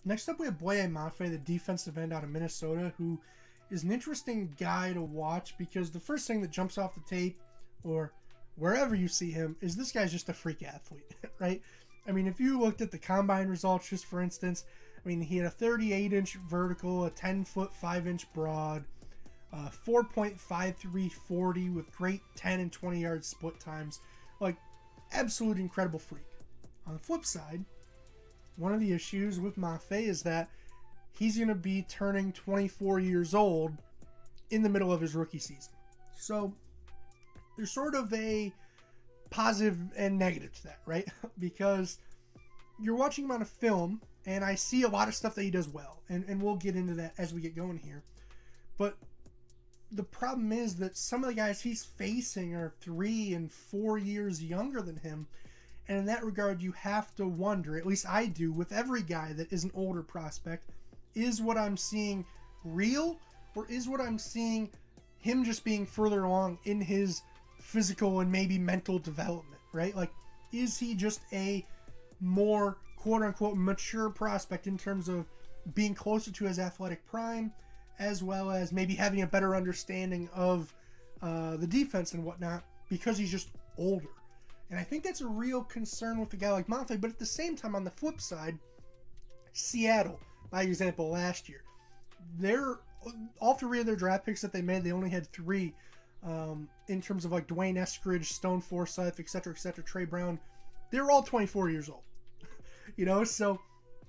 Next up, we have Boye Mafe, the defensive end out of Minnesota, who is an interesting guy to watch because the first thing that jumps off the tape or wherever you see him is this guy's just a freak athlete, right? I mean, if you looked at the combine results, just for instance, I mean, he had a 38-inch vertical, a 10-foot 5-inch broad, 4.5340 with great 10 and 20-yard split times. Like, absolute incredible freak. On the flip side, one of the issues with Mafe is that he's going to be turning 24 years old in the middle of his rookie season. So there's sort of a positive and negative to that, right? Because you're watching him on a film, and I see a lot of stuff that he does well, and we'll get into that as we get going here. But the problem is that some of the guys he's facing are 3 and 4 years younger than him, and in that regard, you have to wonder, at least I do, with every guy that is an older prospect, is what I'm seeing real, or is what I'm seeing him just being further along in his physical and maybe mental development, right? Like, is he just a more quote-unquote mature prospect in terms of being closer to his athletic prime, as well as maybe having a better understanding of the defense and whatnot because he's just older? And I think that's a real concern with a guy like Mafe. But at the same time, on the flip side, Seattle, by example, last year, all 3 of their draft picks that they made, they only had 3 in terms of like Dwayne Eskridge, Stone Forsythe, etc., Trey Brown. They're all 24 years old. You know, so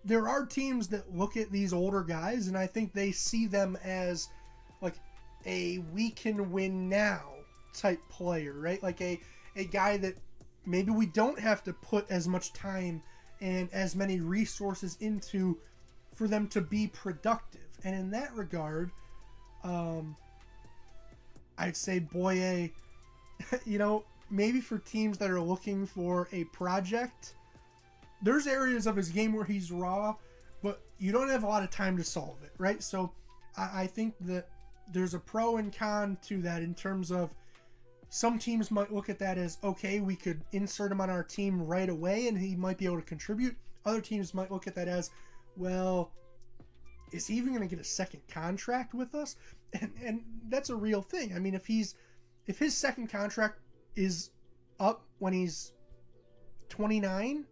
there are teams that look at these older guys, and I think they see them as like a we can win now type player, right? Like a guy that maybe we don't have to put as much time and as many resources into for them to be productive. And in that regard, I'd say Boye, you know, maybe for teams that are looking for a project, there's areas of his game where he's raw, but you don't have a lot of time to solve it, right? So I think that there's a pro and con to that in terms of some teams might look at that as, okay, we could insert him on our team right away and he might be able to contribute. Other teams might look at that as, well, is he even going to get a second contract with us? And that's a real thing. I mean, if his second contract is up when he's 28,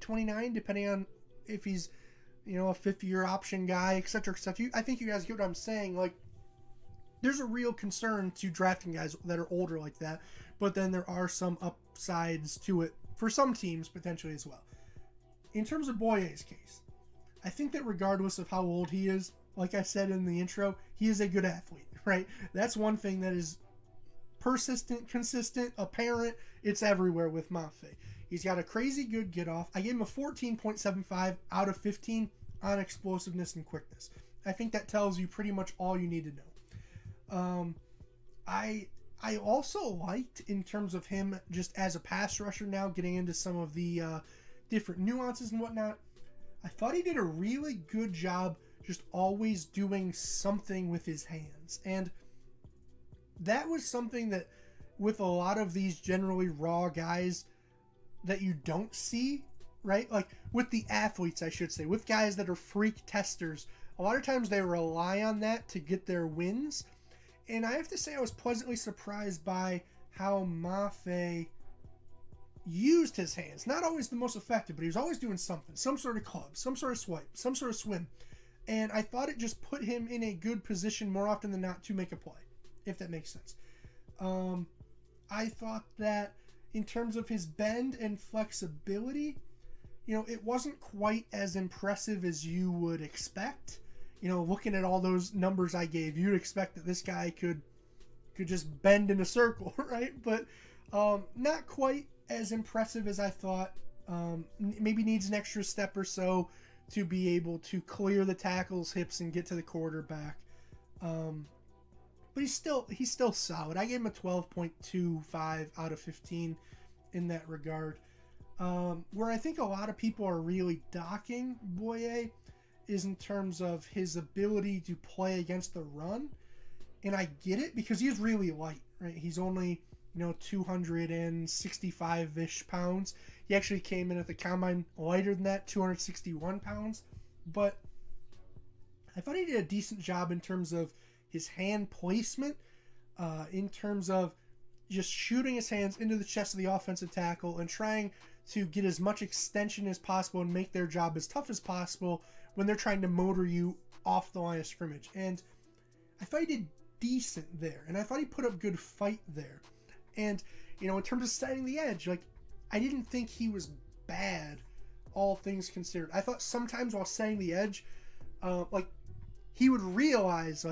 29, depending on if he's, you know, a 5th-year option guy, etc., etc. I think you guys get what I'm saying. Like, there's a real concern to drafting guys that are older like that, but then there are some upsides to it for some teams potentially as well. In terms of Boye's case, I think that regardless of how old he is, like I said in the intro, he is a good athlete, right? That's one thing that is persistent, consistent, apparent. It's everywhere with Mafe. He's got a crazy good get-off. I gave him a 14.75 out of 15 on explosiveness and quickness. I think that tells you pretty much all you need to know. I also liked, in terms of him just as a pass rusher now, getting into some of the different nuances and whatnot, I thought he did a really good job just always doing something with his hands. And that was something that with a lot of these generally raw guys that you don't see, right? Like with the athletes, I should say, with guys that are freak testers, a lot of times they rely on that to get their wins. And I have to say I was pleasantly surprised by how Mafe used his hands. Not always the most effective, but he was always doing something. Some sort of club, some sort of swipe, some sort of swim. And I thought it just put him in a good position more often than not to make a play, if that makes sense. I thought that in terms of his bend and flexibility, you know, it wasn't quite as impressive as you would expect. You know, looking at all those numbers I gave, you'd expect that this guy could just bend in a circle, right? But not quite as impressive as I thought. Maybe needs an extra step or so to be able to clear the tackles, hips, and get to the quarterback. But he's still solid. I gave him a 12.25 out of 15 in that regard. Where I think a lot of people are really docking Boye is in terms of his ability to play against the run. And I get it because he's really light, right? He's only 265-ish pounds. He actually came in at the combine lighter than that, 261 pounds. But I thought he did a decent job in terms of his hand placement, in terms of just shooting his hands into the chest of the offensive tackle and trying to get as much extension as possible and make their job as tough as possible when they're trying to motor you off the line of scrimmage. And I thought he did decent there, and I thought he put up good fight there. And, in terms of setting the edge, I didn't think he was bad, all things considered. I thought sometimes while setting the edge, he would realize,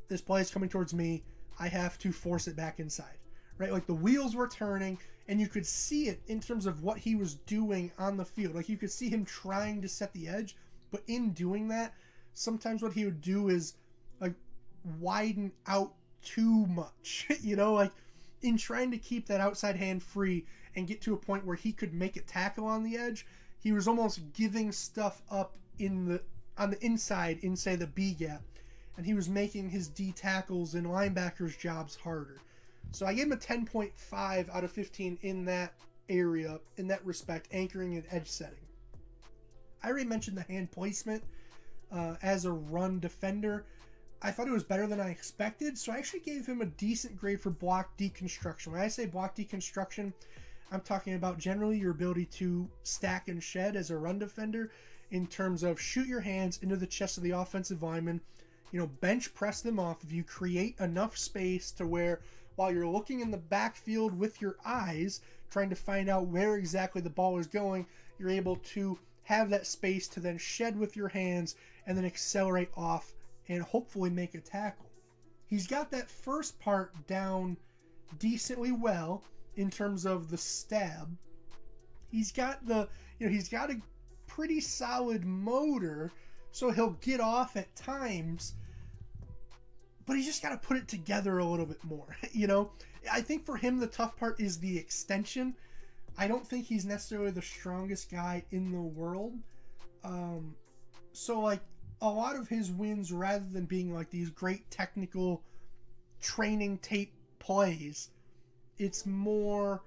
this play is coming towards me, I have to force it back inside, right? The wheels were turning, and you could see it in terms of what he was doing on the field. You could see him trying to set the edge, but in doing that, sometimes what he would do is, widen out too much, in trying to keep that outside hand free and get to a point where he could make a tackle on the edge. He was almost giving stuff up on the inside in, say, the B gap, and he was making his D tackles and linebackers' jobs harder. So I gave him a 10.5 out of 15 in that area, in that respect, anchoring and edge setting. I already mentioned the hand placement as a run defender. I thought it was better than I expected, so I actually gave him a decent grade for block deconstruction. When I say block deconstruction, I'm talking about generally your ability to stack and shed as a run defender in terms of shoot your hands into the chest of the offensive lineman, bench press them off if you create enough space to where while you're looking in the backfield with your eyes, trying to find out where exactly the ball is going, you're able to have that space to then shed with your hands and then accelerate off and hopefully make a tackle. He's got that first part down decently well in terms of the stab. He's got he's got a pretty solid motor, so he'll get off at times, but he's just got to put it together a little bit more. I think for him the tough part is the extension. I don't think he's necessarily the strongest guy in the world. So a lot of his wins, rather than being these great technical training tape plays, it's more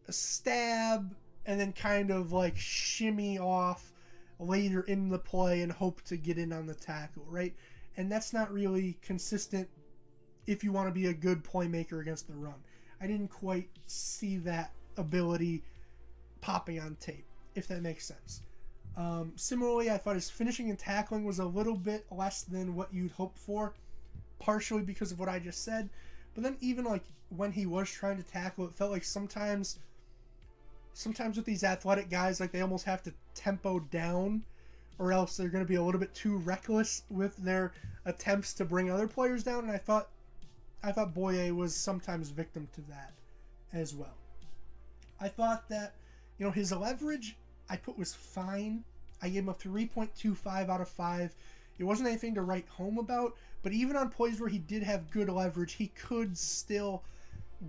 a stab and then kind of shimmy off later in the play and hope to get in on the tackle, right? And that's not really consistent if you want to be a good playmaker against the run. I didn't quite see that ability popping on tape, if that makes sense. Similarly, I thought his finishing and tackling was a little bit less than what you'd hope for, partially because of what I just said. But then even when he was trying to tackle, it felt like sometimes with these athletic guys, they almost have to tempo down, or else they're going to be a little bit too reckless with their attempts to bring other players down. And I thought Boye was sometimes victim to that as well. I thought that his leverage I put was fine. I gave him a 3.25 out of 5. It wasn't anything to write home about, but even on plays where he did have good leverage, he could still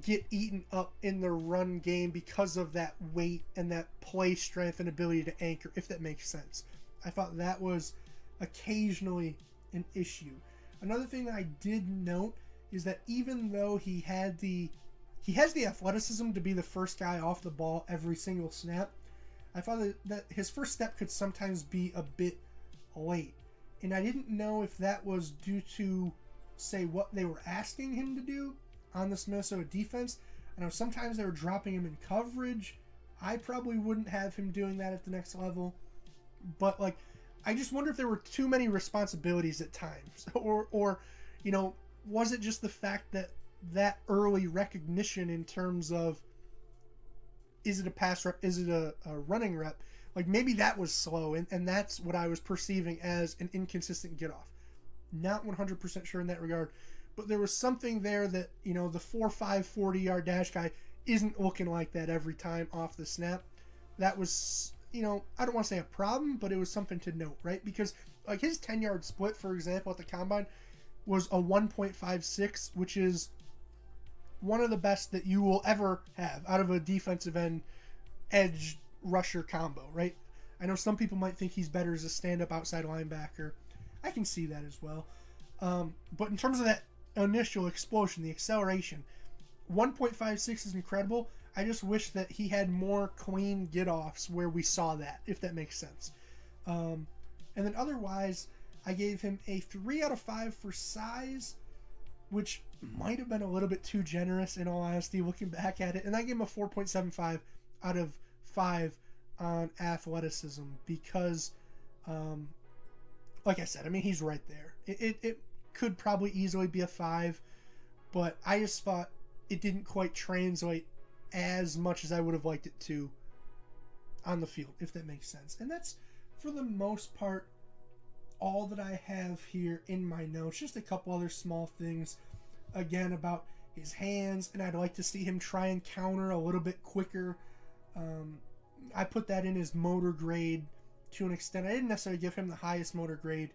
get eaten up in the run game because of that weight and that play strength and ability to anchor, if that makes sense. I thought that was occasionally an issue. Another thing that I did note is that even though he has the athleticism to be the first guy off the ball every single snap, I thought that his first step could sometimes be a bit late. And I didn't know if that was due to, say, what they were asking him to do on this Minnesota defense. I know sometimes they were dropping him in coverage. I probably wouldn't have him doing that at the next level. But, I just wonder if there were too many responsibilities at times. Or was it just the fact that early recognition in terms of, is it a pass rep? Is it a running rep? Maybe that was slow, and that's what I was perceiving as an inconsistent get-off. Not 100% sure in that regard, but there was something there that, the 4.5, 40-yard dash guy isn't looking like that every time off the snap. That was, I don't want to say a problem, but it was something to note, right? Because, his 10-yard split, for example, at the combine was a 1.56, which is one of the best that you will ever have out of a defensive end edge rusher combo, right? I know some people might think he's better as a stand-up outside linebacker. I can see that as well. But in terms of that initial explosion, the acceleration, 1.56 is incredible. I just wish that he had more clean get-offs where we saw that, if that makes sense. And then otherwise, I gave him a 3 out of 5 for size, which might have been a little bit too generous in all honesty looking back at it. And I gave him a 4.75 out of 5 on athleticism because, like I said, I mean, he's right there. It could probably easily be a 5, but I just thought it didn't quite translate as much as I would have liked it to on the field, if that makes sense. And that's, for the most part, all that I have here in my notes. Just a couple other small things, again, about his hands, and I'd like to see him try and counter a little bit quicker. I put that in his motor grade to an extent. I didn't necessarily give him the highest motor grade,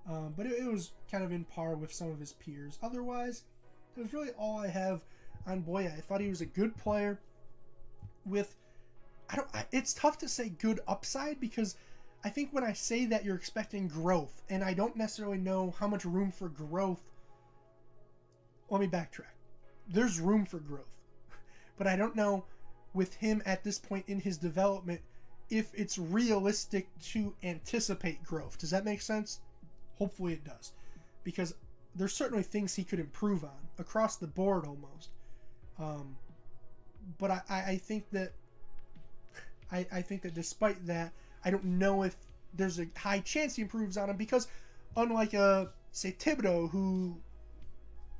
but it was kind of in par with some of his peers. Otherwise, it was really all I have on Boye. I thought he was a good player with, it's tough to say good upside, because I think when I say that, you're expecting growth, and I don't necessarily know how much room for growth. Let me backtrack. There's room for growth, but I don't know with him at this point in his development if it's realistic to anticipate growth. Does that make sense? Hopefully it does, because there's certainly things he could improve on across the board almost. But I think that I think that despite that, I don't know if there's a high chance he improves on him, because unlike say Thibodeau, who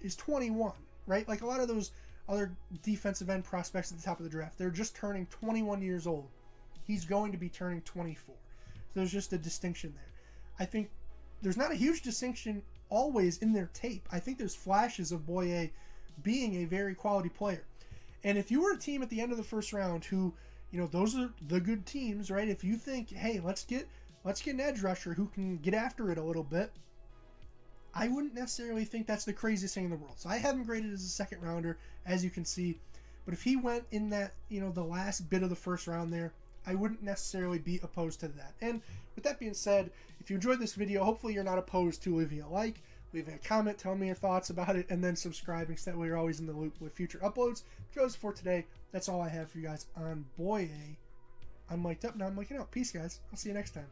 is 21, right? Like a lot of those other defensive end prospects at the top of the draft, they're just turning 21 years old. He's going to be turning 24. So there's just a distinction there. I think there's not a huge distinction always in their tape. I think there's flashes of Boye being a very quality player. And if you were a team at the end of the first round who, you know, those are the good teams, right? If you think, hey, let's get an edge rusher who can get after it a little bit, I wouldn't necessarily think that's the craziest thing in the world. So I have him graded as a second rounder, as you can see. But if he went in that, you know, the last bit of the first round there, I wouldn't necessarily be opposed to that. And with that being said, if you enjoyed this video, hopefully you're not opposed to leaving a like, leaving a comment, telling me your thoughts about it, and then subscribing so that way you're always in the loop with future uploads. Because for today, that's all I have for you guys on Boye. I'm mic'd up now. I'm mic'ing out. Peace, guys. I'll see you next time.